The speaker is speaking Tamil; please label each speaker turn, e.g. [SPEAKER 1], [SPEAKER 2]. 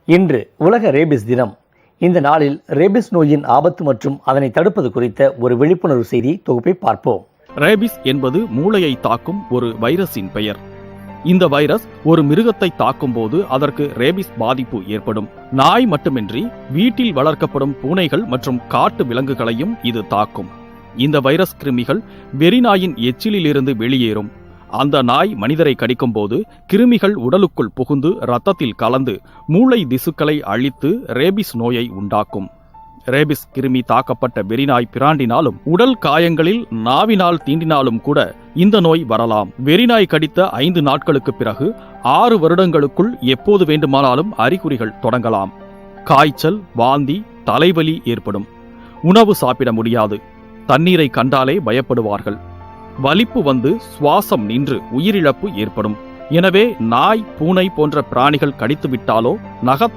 [SPEAKER 1] இன்று உலக ரேபிஸ் தினம். இந்த நாளில் ரேபிஸ் நோயின் ஆபத்து மற்றும் அதனை தடுப்பது குறித்த ஒரு விழிப்புணர்வு செய்தி தொகுப்பை பார்ப்போம்.
[SPEAKER 2] ரேபிஸ் என்பது மூளையை தாக்கும் ஒரு வைரஸின் பெயர். இந்த வைரஸ் ஒரு மிருகத்தை தாக்கும் போது அதற்கு ரேபிஸ் பாதிப்பு ஏற்படும். நாய் மட்டுமின்றி வீட்டில் வளர்க்கப்படும் பூனைகள் மற்றும் காட்டு விலங்குகளையும் இது தாக்கும். இந்த வைரஸ் கிருமிகள் வெறிநாயின் எச்சிலிலிருந்து வெளியேறும். அந்த நாய் மனிதரை கடிக்கும் போது கிருமிகள் உடலுக்குள் புகுந்து இரத்தத்தில் கலந்து மூளை திசுக்களை அழித்து ரேபிஸ் நோயை உண்டாக்கும். ரேபிஸ் கிருமி தாக்கப்பட்ட வெறிநாய் பிராண்டினாலும் உடல் காயங்களில் நாவினால் தீண்டினாலும் கூட இந்த நோய் வரலாம். வெறிநாய் கடித்த 5 நாட்களுக்கு பிறகு 6 வருடங்களுக்குள் எப்போது வேண்டுமானாலும் அறிகுறிகள் தொடங்கலாம். காய்ச்சல், வாந்தி, தலைவலி ஏற்படும். உணவு சாப்பிட முடியாது. தண்ணீரை கண்டாலே பயப்படுவார்கள். வலிப்பு வந்து சுவாசம் நின்று உயிரிழப்பு ஏற்படும். எனவே நாய், பூனை போன்ற பிராணிகள் கடித்துவிட்டாலோ நகத்